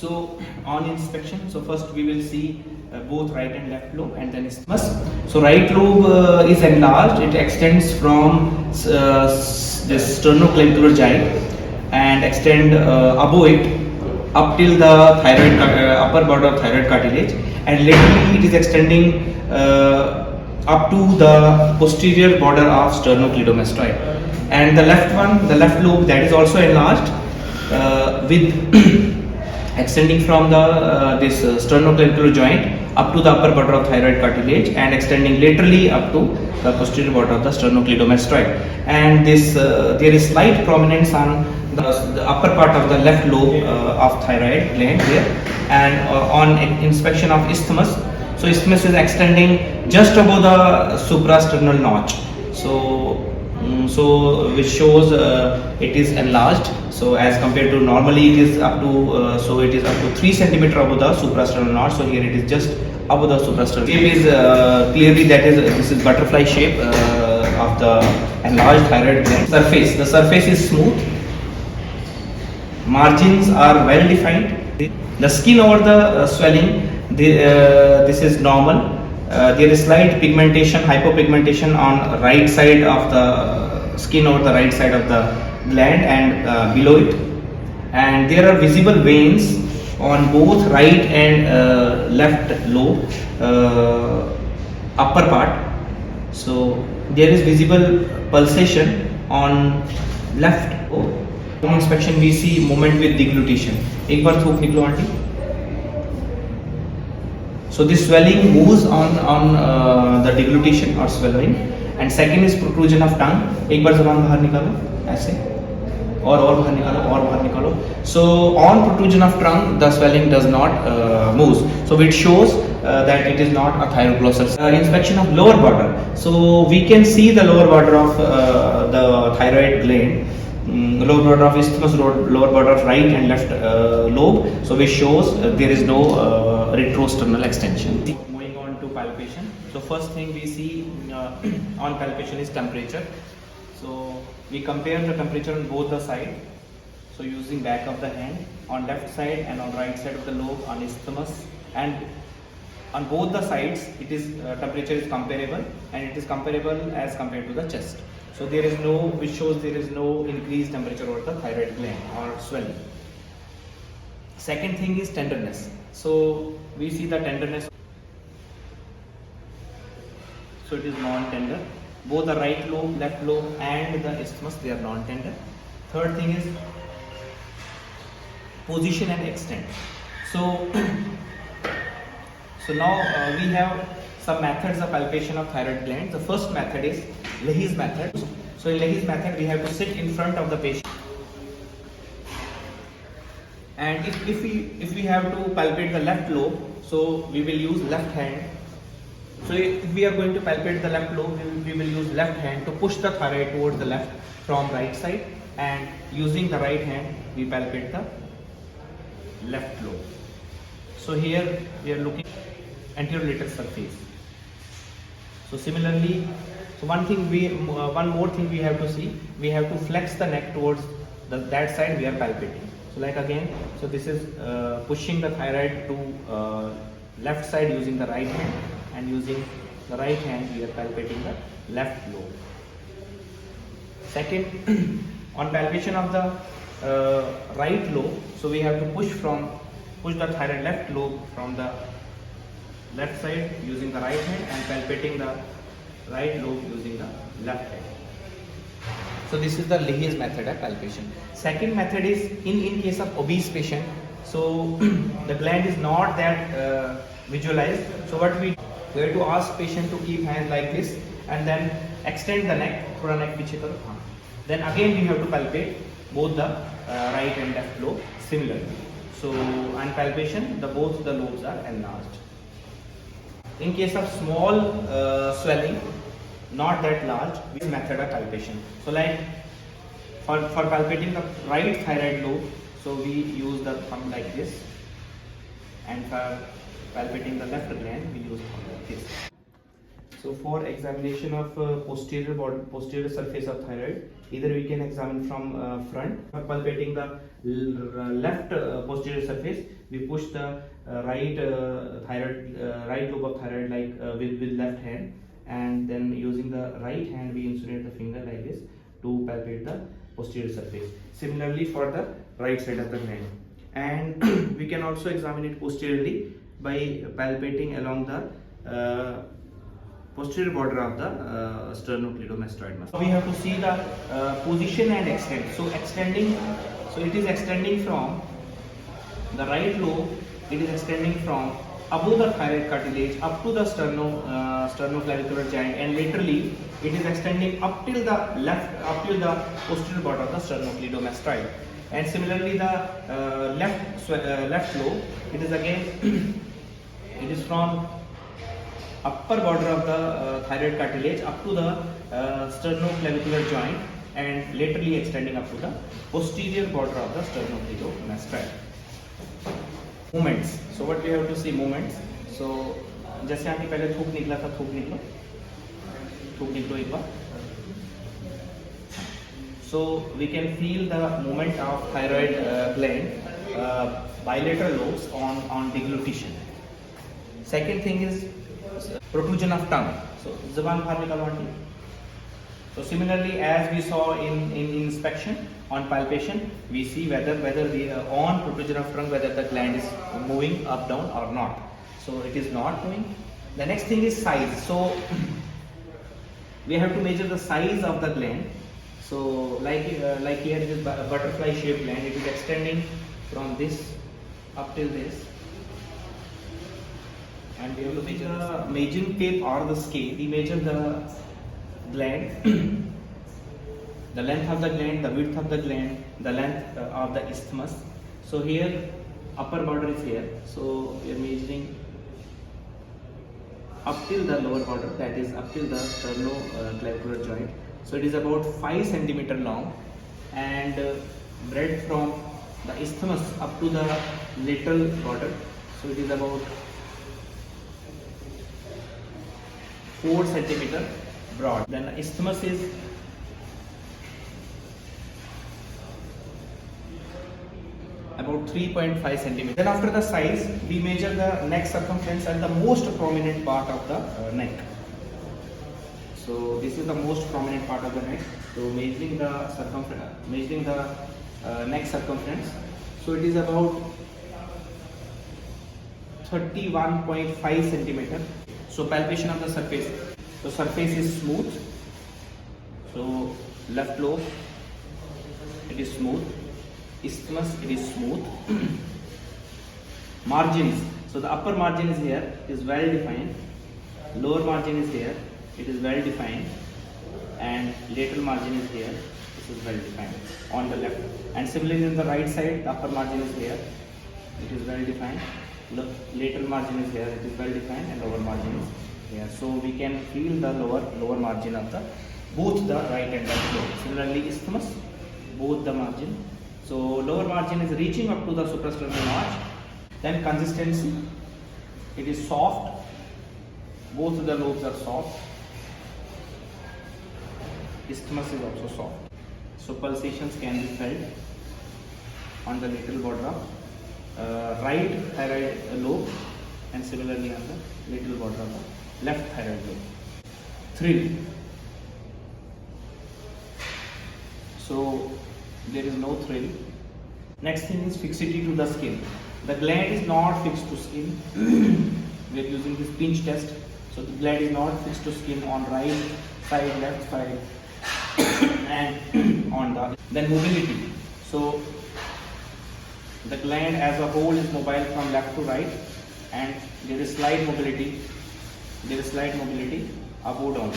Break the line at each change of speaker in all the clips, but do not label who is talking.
So on inspection, so first we will see both right and left lobe and then isthmus. So right lobe is enlarged, it extends from this sternoclavicular joint and extend above it up till the thyroid upper border of thyroid cartilage, and laterally it is extending up to the posterior border of sternocleidomastoid. And the left one, the left lobe, that is also enlarged with extending from the this sternoclavicular joint up to the upper border of thyroid cartilage and extending laterally up to the posterior border of the sternocleidomastoid. And this there is slight prominence on the upper part of the left lobe of thyroid gland here. And on inspection of isthmus, so isthmus is extending just above the suprasternal notch. So which shows it is enlarged. So as compared to normally it is up to so it is up to 3 centimeter above the suprasternal notch. So here it is just above the suprasternal. Shape is clearly that is this is butterfly shape of the enlarged thyroid gland. Surface, the surface is smooth. Margins are well defined. The skin over the swelling, this is normal. There is slight pigmentation, hypopigmentation on right side of the skin over the right side of the gland and below it. And there are visible veins on both right and left lobe, upper part. So there is visible pulsation on left lobe. On inspection we see movement with deglutition. एक बार थूक निकलो aunty. So this swelling moves on the deglutition or swelling. And second is protrusion of tongue. एक बार जबान बाहर निकालो ऐसे और बाहर निकालो और बाहर निकालो. So on protrusion of tongue the swelling does not move. So it shows that it is not a thyroglossal. Inspection of lower border. So we can see the lower border of the thyroid gland. Lower border of isthmus, lower border of right and left lobe. So which shows there is no retrosternal extension. Moving on to palpation. So first thing we see on palpation is temperature. So we compare the temperature on both the sides. So using back of the hand on left side and on right side of the lobe on isthmus, and on both the sides it is temperature is comparable, and it is comparable as compared to the chest. So there is no, which shows there is no increased temperature over the thyroid gland or swelling. Second thing is tenderness. So we see the tenderness. So it is non-tender. Both the right lobe, left lobe and the isthmus, they are non-tender. Third thing is position and extent. So now we have some methods of palpation of thyroid gland. The first method is Leahy's method. So in Leahy's method we have to sit in front of the patient, and if we have to palpate the left lobe, so we will use left hand. So if we are going to palpate the left lobe, we will use left hand to push the thyroid towards the left from right side, and using the right hand we palpate the left lobe. So here we are looking anterolateral surface. So similarly, so one more thing we have to see, we have to flex the neck towards that side we are palpating. So like again, so this is pushing the thyroid to left side using the right hand, and using the right hand we are palpating the left lobe. Second, on palpation of the right lobe, so we have to push the thyroid left lobe from the left side using the right hand, and palpating the right lobe using the left hand. So this is the Leahy's method of palpation. Second method is in case of obese patient. So the gland is not that visualized. So what we have to ask patient to keep hands like this and then extend the neck. Thoda neck piche karo. Then again we have to palpate both the right and left lobe similarly. So on palpation both the lobes are enlarged. In case of small swelling, not that large, this method of palpation. So like for palpating the right thyroid lobe, so we use the thumb like this, and for palpating the left gland we use thumb like this. So for examination of posterior surface of thyroid, either we can examine from front. For palpating the left posterior surface, we push the right right lobe of thyroid like with left hand, and then using the right hand we insinuate the finger like this to palpate the posterior surface. Similarly for the right side of the gland, and we can also examine it posteriorly by palpating along the posterior border of the sternocleidomastoid muscle. We have to see the position and extent. So it is extending from the right lobe. It is extending from above the thyroid cartilage up to the sternoclavicular joint, and laterally it is extending up till the posterior border of the sternocleidomastoid. And similarly the left lobe, it is again it is from upper border of the thyroid cartilage up to the sternoclavicular joint, and laterally extending up to the posterior border of the sternocleidomastoid. Movements. So what we have to see movements. So जैसे यहाँ की पहले थूक निकला था, थूक निकलो एक बार. So we can feel the movement of thyroid gland bilateral lobes on deglutition. Second thing is protrusion of tongue. So ज़बान बाहर निकालो aunty. So similarly, as we saw in inspection, on palpation, we see whether the on protrusion of tongue, whether the gland is moving up down or not. So it is not moving. The next thing is size. So we have to measure the size of the gland. So like here it is butterfly shaped gland. It is extending from this up till this, and we have to measure the measuring tape or the scale. We measure the gland, the length of the gland, the width of the gland, the length of the isthmus. So here upper border is here, so we are measuring up till the lower border, that is up till the sternoclavicular joint. So it is about 5 centimeter long, and breadth from the isthmus up to the lateral border, so it is about 4 centimeter broad. Then the isthmus is about 3.5 centimeters. Then after the size, we measure the neck circumference and the most prominent part of the neck. So this is the most prominent part of the neck. So measuring the circumference, neck circumference. So it is about 31.5 centimeter. So palpation of the surface. So surface is smooth. So left lobe, it is smooth. Isthmus, it is smooth. Margins. So the upper margin is here, is well defined. Lower margin is here, it is well defined. And lateral margin is here, this is well defined on the left. And similarly on the right side, the upper margin is here, it is well defined. Lateral margin is here, it is well defined, and lower margin is here. So we can feel the lower margin of the both the right and left lobe. Similarly isthmus, both the margin. So lower margin is reaching up to the suprasternal notch. Then consistency, it is soft. Both the lobes are soft. Isthmus is also soft. So pulsations can be felt on the lateral border of right thyroid lobe, and similarly on the lateral border of the left thyroid lobe. Thrill. So there is no thrill. Next thing is fixity to the skin. The gland is not fixed to skin. We are using this pinch test. So the gland is not fixed to skin on right side, left side, and on the. Then mobility. So the gland as a whole is mobile from left to right, and there is slight mobility. There is slight mobility above down.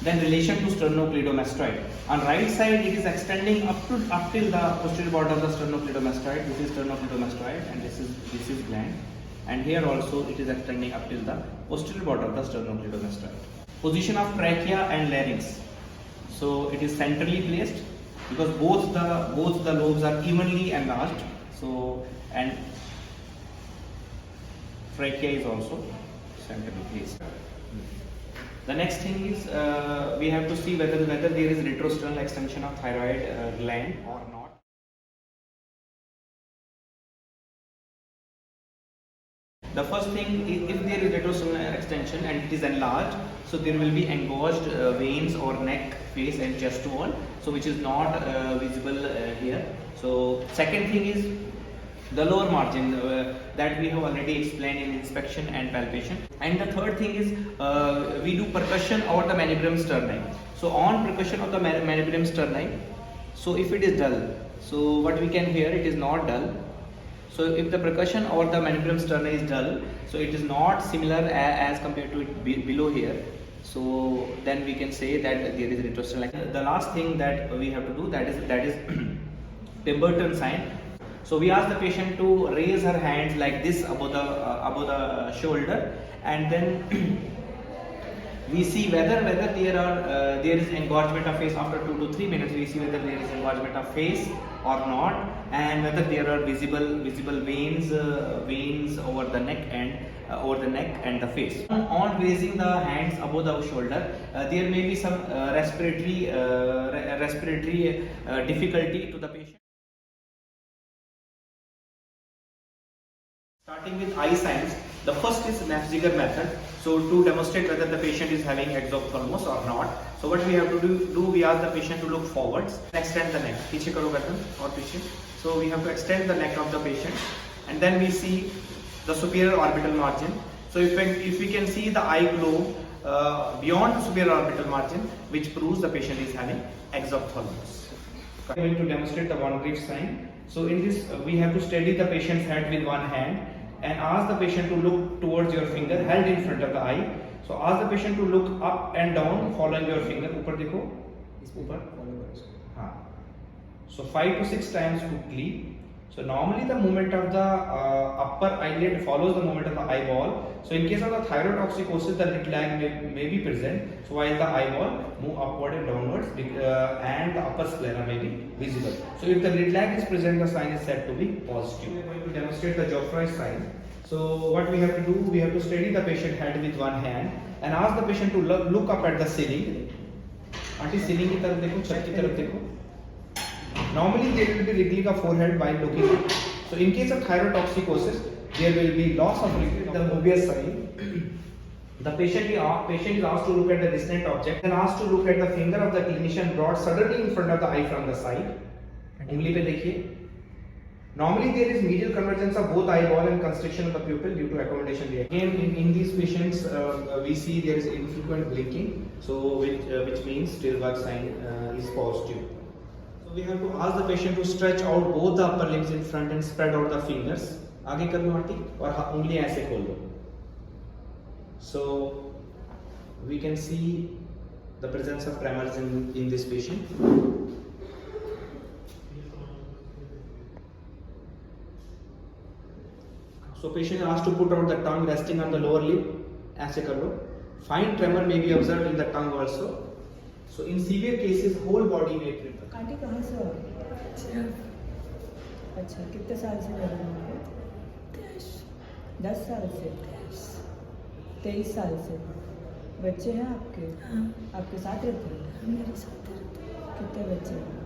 Then relation to sternocleidomastoid. On right side, it is extending up till the posterior border of the sternocleidomastoid. This is sternocleidomastoid, and this is gland. And here also it is extending up till the posterior border of the sternocleidomastoid. Position of trachea and larynx. So it is centrally placed because both the lobes are evenly enlarged. So, and trachea is also centrally placed. The next thing is we have to see whether there is retrosternal extension of thyroid gland or not. The first thing, if there is retrosternal extension and it is enlarged, so there will be engorged veins or neck, face and chest wall, so which is not visible here. So second thing is the lower margin that we have already explained in inspection and palpation. And the third thing is we do percussion over the manubrium sterni. So on percussion of the manubrium sterni, so if it is dull, so what we can hear, it is not dull. So if the percussion over the manubrium sterni is dull, so it is not similar as compared to it below here. So then we can say that there is retrosternal. The last thing that we have to do, that is Pemberton sign. So we ask the patient to raise her hands like this above the shoulder, and then we see whether there is engorgement of face. After 2 to 3 minutes, we see whether there is engorgement of face or not, and whether there are visible veins over the neck and the face. On raising the hands above the shoulder, there may be some respiratory difficulty to the patient. Starting with eye signs, the first is Nafziger method. So to demonstrate whether the patient is having exophthalmos or not, so what we have to do, we ask the patient to look forwards, extend the neck. पीछे करो गर्दन और पीछे. So we have to extend the neck of the patient, and then we see the superior orbital margin. So if we can see the eye globe beyond the superior orbital margin, which proves the patient is having exophthalmos. I'm going to demonstrate the Von Graf sign. So in this, we have to steady the patient's head with one hand and ask the patient to look towards your finger held in front of the eye. So ask the patient to look up and down following your finger. ऊपर देखो, इस ऊपर follow करो. हाँ. So 5 to 6 times quickly. So normally the movement of the upper eyelid follows the movement of the eyeball. So in case of the thyrotoxicosis, the lid lag may be present. So while the eyeball move upward and downwards, and the upper sclera may be visible. So if the lid lag is present, the sign is said to be positive. We are going to demonstrate the Geoffroy sign. So what we have to do, we have to steady the patient head with one hand and ask the patient to look up at the ceiling. Auntie, ceiling की तरफ देखो, छत की तरफ देखो. Normally there will be wriggling of forehead while looking up. So in case of thyrotoxicosis, there will be loss of wriggling. The Mobius sign. The patient is asked to look at the distant object and asked to look at the finger of the clinician brought suddenly in front of the eye from the side. उंगली पे देखिए. Normally there is medial convergence of both eyeball and constriction of the pupil due to accommodation reaction. Again, in these patients, we see there is infrequent blinking, so which means Stilberg sign is positive. So we have to ask the patient to stretch out both the upper limbs in front and spread out the fingers. आगे कर लो aunty और उंगलियां ऐसे खोल लो. So we can see the presence of tremors in this patient. So patient is asked to put out the tongue resting on the lower lip. ऐसे कर लो. Fine tremor may be observed in the tongue also. So in severe cases, whole body may tremor.
Aunty कहाँ से हो? अच्छा, कितने साल से कर रहे हो? 10 साल से? 23 साल से? बच्चे हैं आपके?
हाँ।
आपके साथ रहते हैं?
मेरे साथ रहते हैं।
कितने बच्चे हैं?